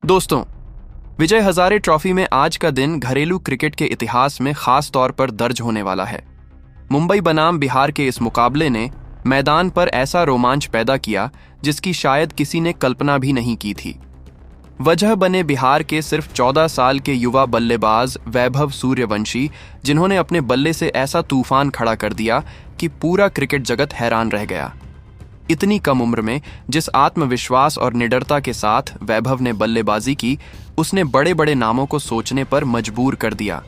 दोस्तों, विजय हजारे ट्रॉफी में आज का दिन घरेलू क्रिकेट के इतिहास में खास तौर पर दर्ज होने वाला है। मुंबई बनाम बिहार के इस मुकाबले ने मैदान पर ऐसा रोमांच पैदा किया जिसकी शायद किसी ने कल्पना भी नहीं की थी। वजह बने बिहार के सिर्फ 14 साल के युवा बल्लेबाज वैभव सूर्यवंशी, जिन्होंने अपने बल्ले से ऐसा तूफान खड़ा कर दिया कि पूरा क्रिकेट जगत हैरान रह गया। इतनी कम उम्र में जिस आत्मविश्वास और निडरता के साथ वैभव ने बल्लेबाजी की, उसने बड़े बड़े नामों को सोचने पर मजबूर कर दिया।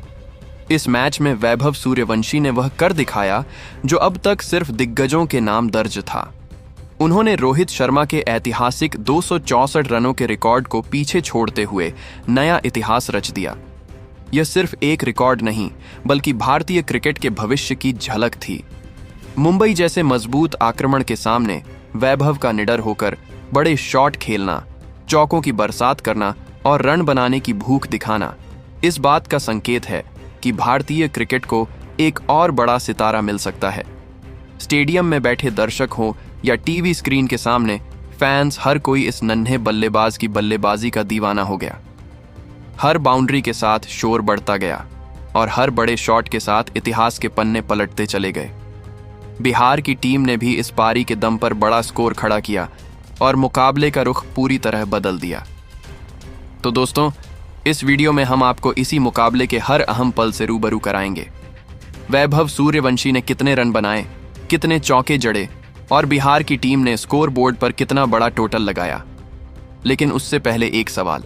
इस मैच में वैभव सूर्यवंशी ने वह कर दिखाया जो अब तक सिर्फ दिग्गजों के नाम दर्ज था। उन्होंने रोहित शर्मा के ऐतिहासिक 264 रनों के रिकॉर्ड को पीछे छोड़ते हुए नया इतिहास रच दिया। यह सिर्फ एक रिकॉर्ड नहीं, बल्कि भारतीय क्रिकेट के भविष्य की झलक थी। मुंबई जैसे मजबूत आक्रमण के सामने वैभव का निडर होकर बड़े शॉट खेलना, चौकों की बरसात करना और रन बनाने की भूख दिखाना इस बात का संकेत है कि भारतीय क्रिकेट को एक और बड़ा सितारा मिल सकता है। स्टेडियम में बैठे दर्शक हो या टीवी स्क्रीन के सामने, फैंस हर कोई इस नन्हे बल्लेबाज की बल्लेबाजी का दीवाना हो गया। हर बाउंड्री के साथ शोर बढ़ता गया और हर बड़े शॉट के साथ इतिहास के पन्ने पलटते चले गए। बिहार की टीम ने भी इस पारी के दम पर बड़ा स्कोर खड़ा किया और मुकाबले का रुख पूरी तरह बदल दिया। तो दोस्तों, इस वीडियो में हम आपको इसी मुकाबले के हर अहम पल से रूबरू कराएंगे। वैभव सूर्यवंशी ने कितने रन बनाए, कितने चौके जड़े और बिहार की टीम ने स्कोर बोर्ड पर कितना बड़ा टोटल लगाया। लेकिन उससे पहले एक सवाल,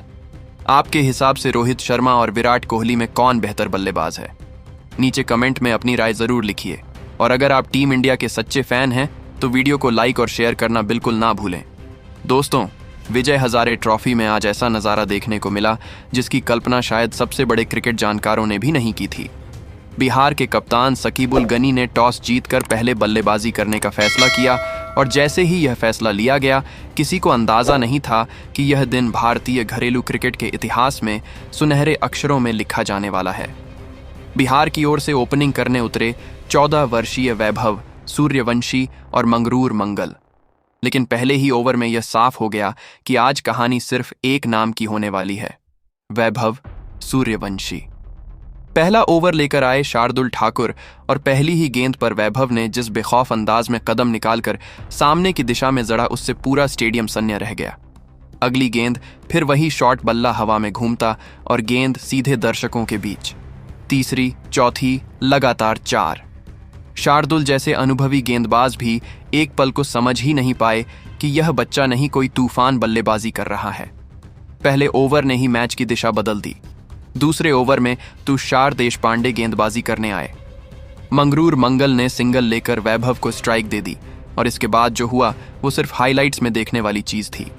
आपके हिसाब से रोहित शर्मा और विराट कोहली में कौन बेहतर बल्लेबाज है? नीचे कमेंट में अपनी राय जरूर लिखिए। और अगर आप टीम इंडिया के सच्चे फैन हैं तो वीडियो को लाइक और शेयर करना बिल्कुल ना भूलें। दोस्तों, विजय हजारे ट्रॉफी में आज ऐसा नज़ारा देखने को मिला जिसकी कल्पना शायद सबसे बड़े क्रिकेट जानकारों ने भी नहीं की थी। बिहार के कप्तान शकीबुल गनी ने टॉस जीतकर पहले बल्लेबाजी करने का फैसला किया और जैसे ही यह फैसला लिया गया, किसी को अंदाज़ा नहीं था कि यह दिन भारतीय घरेलू क्रिकेट के इतिहास में सुनहरे अक्षरों में लिखा जाने वाला है। बिहार की ओर से ओपनिंग करने उतरे 14 वर्षीय वैभव सूर्यवंशी और मंगरूर मंगल। लेकिन पहले ही ओवर में यह साफ हो गया कि आज कहानी सिर्फ एक नाम की होने वाली है, वैभव सूर्यवंशी। पहला ओवर लेकर आए शार्दुल ठाकुर और पहली ही गेंद पर वैभव ने जिस बेखौफ अंदाज में कदम निकालकर सामने की दिशा में जड़ा, उससे पूरा स्टेडियम सन्य रह गया। अगली गेंद फिर वही शॉट बल्ला हवा में घूमता और गेंद सीधे दर्शकों के बीच। तीसरी, चौथी, लगातार 4। शार्दुल जैसे अनुभवी गेंदबाज भी एक पल को समझ ही नहीं पाए कि यह बच्चा नहीं कोई तूफान बल्लेबाजी कर रहा है। पहले ओवर ने ही मैच की दिशा बदल दी। दूसरे ओवर में तुषार देशपांडे गेंदबाजी करने आए। मंगरूर मंगल ने सिंगल लेकर वैभव को स्ट्राइक दे दी और इसके बाद जो हुआ वो सिर्फ हाइलाइट्स में देखने वाली चीज थी।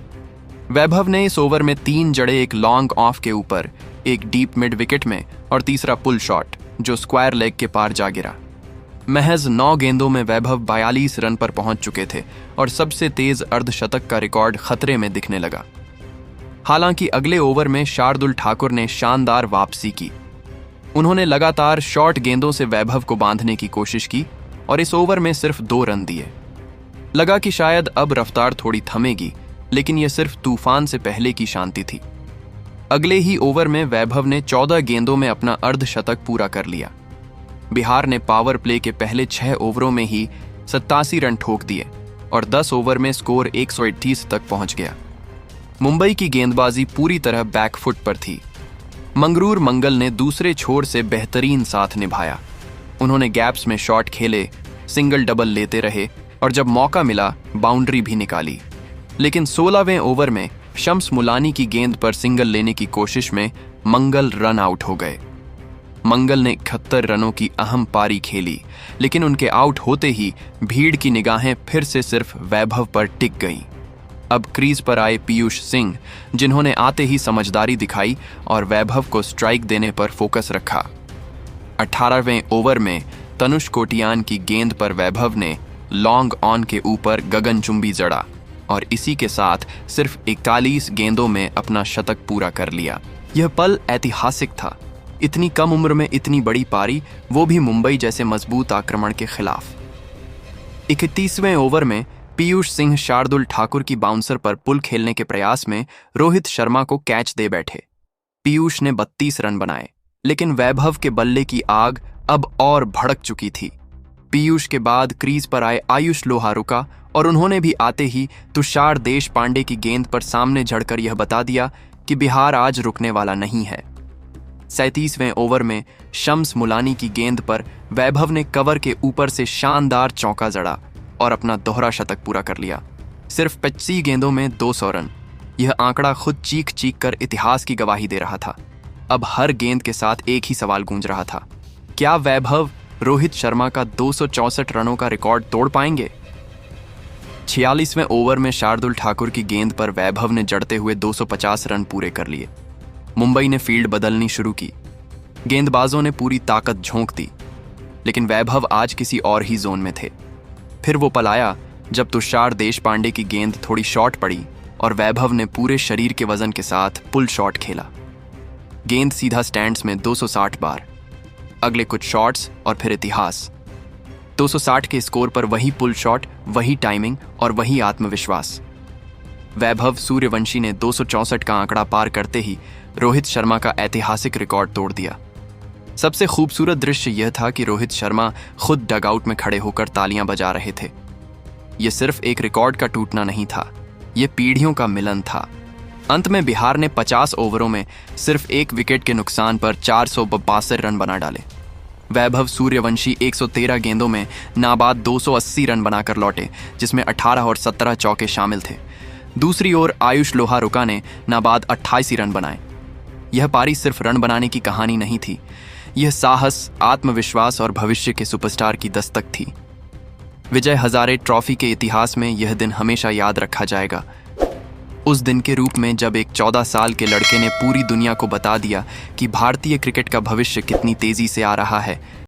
वैभव ने इस ओवर में 3 जड़े, एक लॉन्ग ऑफ के ऊपर, एक डीप मिड विकेट में और तीसरा पुल शॉट जो स्क्वायर लेग के पार जा गिरा। महज 9 गेंदों में वैभव 42 रन पर पहुंच चुके थे और सबसे तेज अर्धशतक का रिकॉर्ड खतरे में दिखने लगा। हालांकि अगले ओवर में शार्दुल ठाकुर ने शानदार वापसी की। उन्होंने लगातार शॉर्ट गेंदों से वैभव को बांधने की कोशिश की और इस ओवर में सिर्फ 2 रन दिए। लगा कि शायद अब रफ्तार थोड़ी थमेगी, लेकिन यह सिर्फ तूफान से पहले की शांति थी। अगले ही ओवर में वैभव ने 14 गेंदों में अपना अर्धशतक पूरा कर लिया। बिहार ने पावर प्ले के पहले 6 ओवरों में ही 87 रन ठोक दिए और 10 ओवर में स्कोर 138 तक पहुंच गया। मुंबई की गेंदबाजी पूरी तरह बैकफुट पर थी। मंगरूर मंगल ने दूसरे छोर से बेहतरीन साथ निभाया। उन्होंने गैप्स में शॉट खेले, सिंगल डबल लेते रहे और जब मौका मिला बाउंड्री भी निकाली। लेकिन 16वें ओवर में शम्स मुलानी की गेंद पर सिंगल लेने की कोशिश में मंगल रन आउट हो गए। मंगल ने 71 रनों की अहम पारी खेली, लेकिन उनके आउट होते ही भीड़ की निगाहें फिर से सिर्फ वैभव पर टिक गईं। अब क्रीज पर आए पीयूष सिंह, जिन्होंने आते ही समझदारी दिखाई और वैभव को स्ट्राइक देने पर फोकस रखा। 18वें ओवर में तनुष कोटियान की गेंद पर वैभव ने लॉन्ग ऑन के ऊपर गगनचुंबी जड़ा और इसी के साथ सिर्फ 41 गेंदों में अपना शतक पूरा कर लिया। यह पल ऐतिहासिक था। इतनी कम उम्र में इतनी बड़ी पारी, वो भी मुंबई जैसे मजबूत आक्रमण के खिलाफ। 31वें ओवर में पीयूष सिंह शार्दुल ठाकुर की बाउंसर पर पुल खेलने के प्रयास में रोहित शर्मा को कैच दे बैठे। पीयूष ने 32 रन बनाए, लेकिन वैभव के बल्ले की आग अब और भड़क चुकी थी। पीयूष के बाद क्रीज पर आए आयुष लोहारुका और उन्होंने भी आते ही तुषार देशपांडे की गेंद पर सामने झड़कर यह बता दिया कि बिहार आज रुकने वाला नहीं है। 37वें ओवर में शम्स मुलानी की गेंद पर वैभव ने कवर के ऊपर से शानदार चौका जड़ा और अपना दोहरा शतक पूरा कर लिया। सिर्फ 25 गेंदों में 200 रन। यह आंकड़ा खुद चीख चीख कर इतिहास की गवाही दे रहा था। अब हर गेंद के साथ एक ही सवाल गूंज रहा था, क्या वैभव रोहित शर्मा का 264 रनों का रिकॉर्ड तोड़ पाएंगे? 46वें ओवर में शार्दुल ठाकुर की गेंद पर वैभव ने जड़ते हुए 250 रन पूरे कर लिए। मुंबई ने फील्ड बदलनी शुरू की। गेंदबाजों ने पूरी ताकत झोंक दी, लेकिन वैभव आज किसी और ही जोन में थे। फिर वो पल आया जब तुषार देशपांडे की गेंद थोड़ी शॉर्ट पड़ी और वैभव ने पूरे शरीर के वजन के साथ पुल शॉट खेला। गेंद सीधा स्टैंड्स में 260 बार। अगले कुछ शॉट्स और फिर इतिहास। 260 के स्कोर पर वही पुल शॉट, वही टाइमिंग और वही आत्मविश्वास। वैभव सूर्यवंशी ने 264 का आंकड़ा पार करते ही रोहित शर्मा का ऐतिहासिक रिकॉर्ड तोड़ दिया। सबसे खूबसूरत दृश्य यह था कि रोहित शर्मा खुद डगआउट में खड़े होकर तालियां बजा रहे थे। यह सिर्फ एक रिकॉर्ड का टूटना नहीं था, यह पीढ़ियों का मिलन था। अंत में बिहार ने 50 ओवरों में सिर्फ एक विकेट के नुकसान पर 462 रन बना डाले। वैभव सूर्यवंशी 113 गेंदों में नाबाद 280 रन बनाकर लौटे, जिसमें 18 और 17 चौके शामिल थे। दूसरी ओर आयुष लोहारुका ने नाबाद 28 रन बनाए। यह पारी सिर्फ रन बनाने की कहानी नहीं थी, यह साहस, आत्मविश्वास और भविष्य के सुपरस्टार की दस्तक थी। विजय हजारे ट्रॉफी के इतिहास में यह दिन हमेशा याद रखा जाएगा, उस दिन के रूप में जब एक 14 साल के लड़के ने पूरी दुनिया को बता दिया कि भारतीय क्रिकेट का भविष्य कितनी तेजी से आ रहा है।